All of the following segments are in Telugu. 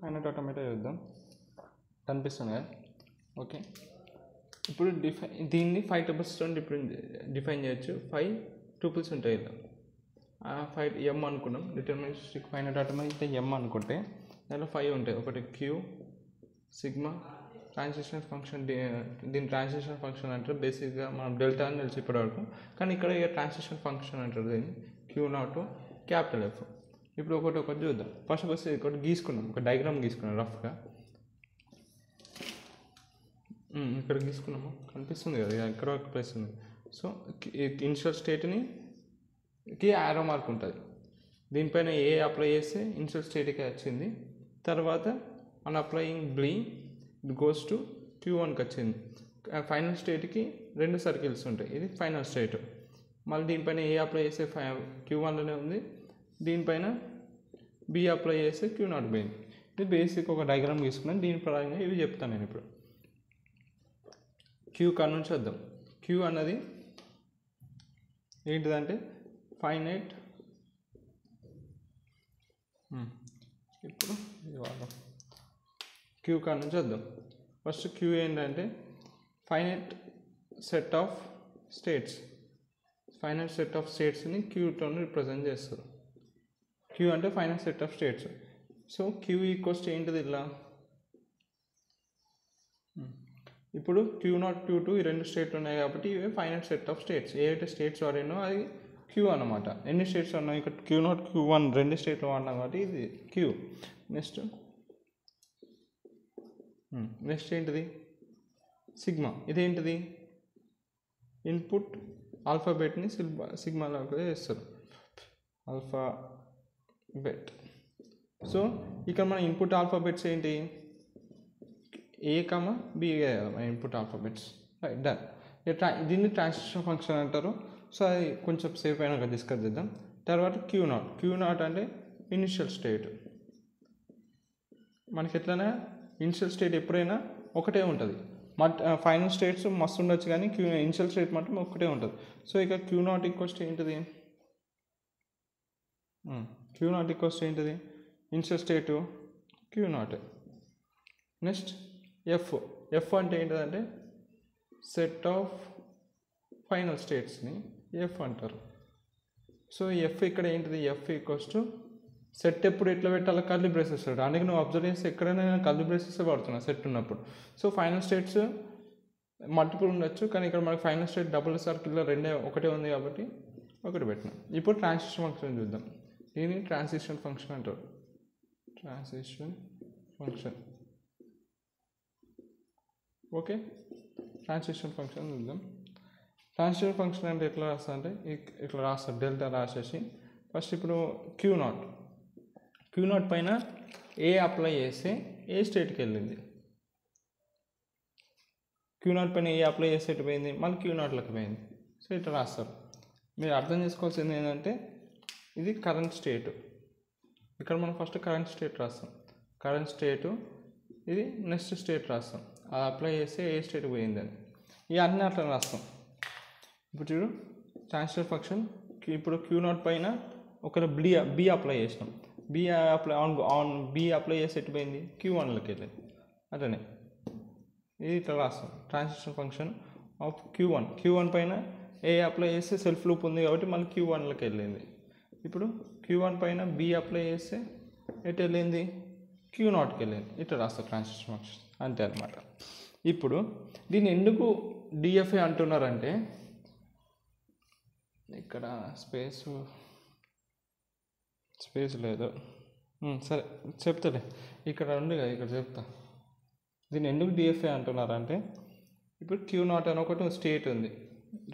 ఫైనైట్ ఆటోమేటా చూద్దాం. కనిపిస్తుంది కదా. ఓకే, ఇప్పుడు దీన్ని 5 టపుల్స్తో డిఫైన్ చేయొచ్చు. 5 టపుల్స్ ఉంటాయి ఇలా. 5 ఎం అనుకున్నాం. డిటర్మినిస్టిక్ ఫైనైట్ ఆటోమేటా ఎం అనుకుంటే దాంట్లో 5 ఉంటాయి. ఒకటి క్యూ, సిగ్మా, ట్రాన్సిషన్ ఫంక్షన్. దీని ట్రాన్సిషన్ ఫంక్షన్ అంటారు. బేసిక్గా మనం డెల్టా అని తెలిసి ఇప్పటివరకు, కానీ ఇక్కడ ట్రాన్సిషన్ ఫంక్షన్ అంటారు దీన్ని. Q not capital F. ఇప్పుడు ఒకటి చూద్దాం. ఫస్ట్ ఒకటి గీసుకున్నాం, ఒక డయాగ్రామ్ గీసుకున్నాం రఫ్గా. ఇక్కడ గీసుకున్నాము, కనిపిస్తుంది కదా ఇక్కడ ఒక ప్లేస్ ఉంది. సో ఇనిషియల్ స్టేట్కి యారో మార్క్ ఉంటుంది. దీనిపైన ఏ అప్లై చేస్తే ఇనిషియల్ స్టేట్కి వచ్చింది. తర్వాత అన్ అప్లయింగ్ బ్లీ ఇట్ గోస్ టు Q1కి వచ్చింది. ఫైనల్ స్టేట్కి 2 సర్కిల్స్ ఉంటాయి. ఇది ఫైనల్ స్టేట్. మళ్ళీ దీనిపైన ఏ అప్లై చేస్తే Q1లోనే ఉంది. దీనిపైన బి అప్లై చేస్తే Q0 పోయింది. ఇది బేసిక్ ఒక డయాగ్రామ్ తీసుకున్నాను. దీని పరంగా ఇవి చెప్తాను నేను ఇప్పుడు. క్యూ కాడ నుంచి వద్దాం. క్యూ అన్నది ఏంటిదంటే ఫైనైట్. ఇప్పుడు క్యూ కాడ నుంచి వద్దాం. ఫస్ట్ క్యూ ఏంటంటే ఫైనైట్ సెట్ ఆఫ్ స్టేట్స్. ఫైనైట్ సెట్ ఆఫ్ స్టేట్స్ని క్యూతో రిప్రజెంట్ చేస్తారు. క్యూ అంటే finite set of states. So Q equals ఏంటిది ఇలా. ఇప్పుడు Q0, Q2 ఈ 2 స్టేట్లు ఉన్నాయి కాబట్టి ఇవే ఫైనైట్ సెట్ ఆఫ్ స్టేట్స్. ఏవైతే స్టేట్స్ వాడినో అది క్యూ అన్నమాట. ఎన్ని స్టేట్స్ ఉన్నాయి ఇక్కడ Q0, Q1 2 స్టేట్లు వాడినాం కాబట్టి ఇది క్యూ. నెక్స్ట్ ఏంటిది సిగ్మా. ఇదేంటిది ఇన్పుట్ ఆల్ఫాబెట్ని సిగ్మాలోకి వేస్తారు. ఆల్ఫాబెట్. సో ఇక్కడ మన ఇన్పుట్ ఆల్ఫాబెట్స్ ఏంటి, ఏ కామా బి మన ఇన్పుట్ ఆల్ఫాబెట్స్. Right, done. దీన్ని ట్రాన్సిషన్ ఫంక్షన్ అంటారు. సో అది కొంచెం సేఫ్ అయినాక డిస్కస్ చేద్దాం. తర్వాత Q0 అంటే ఇనిషియల్ స్టేట్. మనకి ఎట్లయినా ఇనిషియల్ స్టేట్ ఎప్పుడైనా ఒకటే ఉంటుంది. ఫైనల్ స్టేట్స్ మస్తు ఉండొచ్చు కానీ ఇనిషియల్ స్టేట్ మాత్రం ఒకటే ఉంటుంది. సో ఇక Q0 ఈక్వల్స్ ఏంటిది, Q0 ఈక్వల్స్ ఏంటిది ఇనిషియల్ స్టేటు Q0. నెక్స్ట్ ఎఫ్ అంటే ఏంటిదంటే సెట్ ఆఫ్ ఫైనల్ స్టేట్స్ని ఎఫ్ అంటారు. సో ఎఫ్ ఇక్కడ ఏంటిది, ఎఫ్ ఈక్వల్స్ టు సెట్. ఎప్పుడు ఎట్లా పెట్టాలి, కర్లీ బ్రేసెస్. అందుకే నువ్వు అబ్జర్వ్ చేస్తే ఎక్కడైనా కర్లీ బ్రేసెస్ పడుతున్నా సెట్ ఉన్నప్పుడు. సో ఫైనల్ స్టేట్స్ మల్టిపుల్ ఉండొచ్చు, కానీ ఇక్కడ మనకి ఫైనల్ స్టేట్ డబుల్ సర్కిల్లో ఒకటే ఉంది కాబట్టి ఒకటి పెట్టినాం. ఇప్పుడు ట్రాన్సిషన్ ఫంక్షన్ చూద్దాం. దీన్ని ట్రాన్సిషన్ ఫంక్షన్ అంటారు. Transition function. Okay, transition function చూద్దాం. ట్రాన్సిషన్ ఫంక్షన్ అంటే ఎట్లా రాస్తా అంటే ఇట్లా రాస్తారు, డెల్టా రాసేసి. ఫస్ట్ ఇప్పుడు Q0 పైన ఏ అప్లై చేస్తే ఏ స్టేట్కి వెళ్ళింది. Q0 పైన ఏ అప్లై చేస్తే ఎటు పోయింది, మళ్ళీ Q0లోకి పోయింది. సో ఇట్లా రాస్తారు. మీరు అర్థం చేసుకోవాల్సింది ఏంటంటే ఇది కరెంట్ స్టేటు. ఇక్కడ మనం ఫస్ట్ కరెంట్ స్టేట్ రాస్తాం. కరెంట్ స్టేటు ఇది నెక్స్ట్ స్టేట్ రాస్తాం. అది అప్లై చేస్తే ఏ స్టేట్ పోయిందని. ఇవన్నీ అట్లా రాస్తాం. ఇప్పుడు చూడు ట్రాన్సిషన్ ఫంక్షన్. ఇప్పుడు Q0 పైన ఒక బి అప్లై చేసినాం. బి అప్లై చేసి ఎటు పోయింది, Q1లోకి వెళ్ళింది. అట్లనే ఇది ఇట్లా రాస్తాం. ట్రాన్సిషన్ ఫంక్షన్ ఆఫ్ Q1 పైన ఏ అప్లై చేస్తే సెల్ఫ్ లూప్ ఉంది కాబట్టి మళ్ళీ Q1లోకి వెళ్ళింది. ఇప్పుడు Q1 పైన బి అప్లై చేస్తే ఎటు వెళ్ళింది, Q0కి వెళ్ళింది. ఇట్లా రాస్తాం ట్రాన్సిషన్ ఫంక్షన్. అంతే అన్నమాట. ఇప్పుడు దీన్ని ఎందుకు డిఎఫ్ఏ అంటున్నారంటే ఇక్కడ స్పేస్ లేదు. సరే చెప్తాలే, ఇక్కడ ఉంది కదా, ఇక్కడ చెప్తా. దీన్ని ఎందుకు డిఎఫ్ఏ అంటున్నారంటే ఇప్పుడు Q0 అని ఒకటి స్టేట్ ఉంది,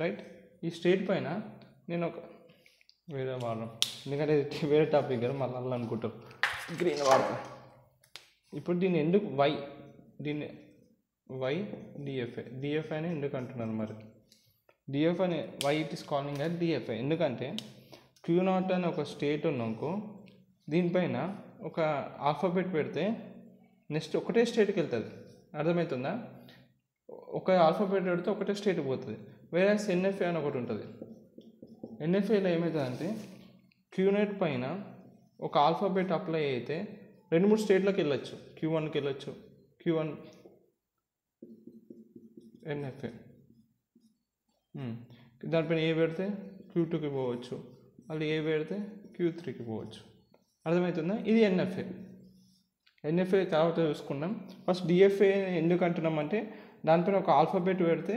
రైట్. ఈ స్టేట్ పైన నేను ఒక వేరే వాడడం, ఎందుకంటే వేరే టాపిక్ కదా మళ్ళీ అనుకుంటారు, గ్రీన్ వాడతా. ఇప్పుడు దీన్ని ఎందుకు దీన్ని డిఎఫ్ఐ అని ఎందుకు అంటున్నాను మరి. డిఎఫ్ అని ఇట్ ఈస్ కాలింగ్ అది డిఎఫ్ఐ ఎందుకంటే Q0 అని ఒక స్టేట్ ఉన్నాకో దీనిపైన ఒక ఆల్ఫాబెట్ పెడితే నెక్స్ట్ ఒకటే స్టేట్కి వెళ్తుంది. అర్థమవుతుందా? ఒక ఆల్ఫాబెట్ పెడితే ఒకటే స్టేట్కి పోతుంది. వేరే ఎన్ఎఫ్ఏ అని ఒకటి ఉంటుంది. ఎన్ఎఫ్ఏలో ఏమవుతుందంటే Q0 పైన ఒక ఆల్ఫాబెట్ అప్లై అయితే 2-3 స్టేట్లోకి వెళ్ళొచ్చు. Q1కి వెళ్ళొచ్చు, Q1 NFA. దానిపైన ఏ పెడితే Q2కి పోవచ్చు, మళ్ళీ ఏ పెడితే Q3కి పోవచ్చు. అర్థమవుతుందా? ఇది ఎన్ఎఫ్ఏ తర్వాత చూసుకుందాం. ఫస్ట్ డిఎఫ్ఏ ఎందుకు అంటున్నాం అంటే దానిపైన ఒక ఆల్ఫాబెట్ పెడితే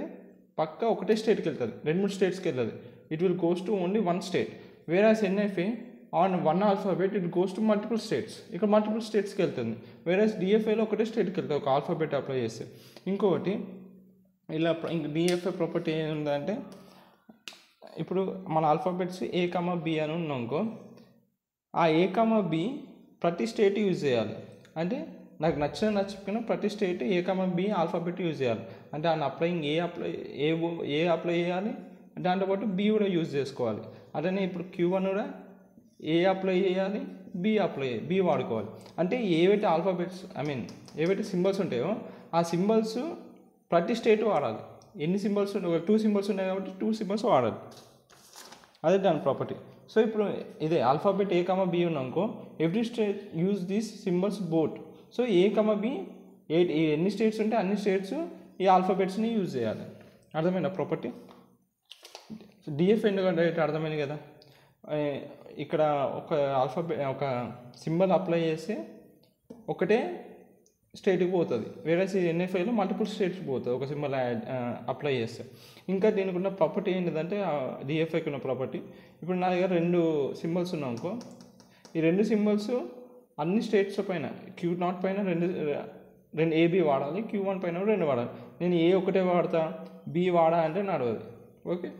పక్క ఒకటే స్టేట్కి వెళ్తుంది, 2-3 స్టేట్స్కి వెళ్ళదు. It will goes to only 1 state. వేరాస్ NFA on 1 alphabet it goes to multiple states. ఇక్కడ మల్టిపుల్ స్టేట్స్కి వెళ్తుంది. వేరాస్ డిఎఫ్ఏలో ఒకటే స్టేట్కి వెళ్తుంది ఒక ఆల్ఫాబెట్ అప్లై చేస్తే. ఇంకొకటి ఇలా డిఎఫ్ఏ ప్రాపర్టీ ఏముందంటే ఇప్పుడు మన ఆల్ఫాబెట్స్ A, B అని ఉన్నాకో ఆ A, B ప్రతి స్టేట్ యూజ్ చేయాలి. అంటే నాకు నచ్చకపోయినా ప్రతి state A, B alphabet use చేయాలి. అంటే ఆ అప్లయింగ్ ఏ అప్లై చేయాలి, దాంతోపాటు B కూడా యూజ్ చేసుకోవాలి. అట్లనే ఇప్పుడు Q1 కూడా ఏ అప్లై చేయాలి, B వాడుకోవాలి. అంటే ఏవైతే ఆల్ఫాబెట్స్ ఏవైతే సింబల్స్ ఉంటాయో ఆ సింబల్స్ ప్రతి స్టేట్ వాడాలి. ఎన్ని సింబల్స్ ఉంటాయి, 2 సింబల్స్ ఉన్నాయి కాబట్టి 2 సింబల్స్ వాడాలి. అదే దాని ప్రాపర్టీ. సో ఇప్పుడు ఇదే ఆల్ఫాబెట్ A, B ఉన్నాకో every state use these symbols both. So A, B ఎన్ని స్టేట్స్ ఉంటే అన్ని స్టేట్స్ ఈ ఆల్ఫాబెట్స్ని యూజ్ చేయాలి. అర్థమైందా ప్రాపర్టీ? డిఎఫ్ ఎందుకంటే అర్థమైంది కదా. ఇక్కడ ఒక సింబల్ అప్లై చేస్తే ఒకటే స్టేట్కి పోతుంది. వేరే ఎన్ఎఫ్ఐలో మల్టిపుల్ స్టేట్స్కి పోతుంది ఒక సింబల్ అప్లై చేస్తే. ఇంకా దీనికి ఉన్న ప్రాపర్టీ ఏంటిదంటే డిఎఫ్ఐకి ఉన్న ప్రాపర్టీ, ఇప్పుడు నా దగ్గర 2 సింబల్స్ ఉన్నాయనుకో, ఈ 2 సింబల్స్ అన్ని స్టేట్స్ పైన Q0 పైన 2 AB వాడాలి, Q1 పైన 2 వాడాలి. నేను A ఒకటే వాడతా, B వాడా అంటే నడవదు. ఓకే.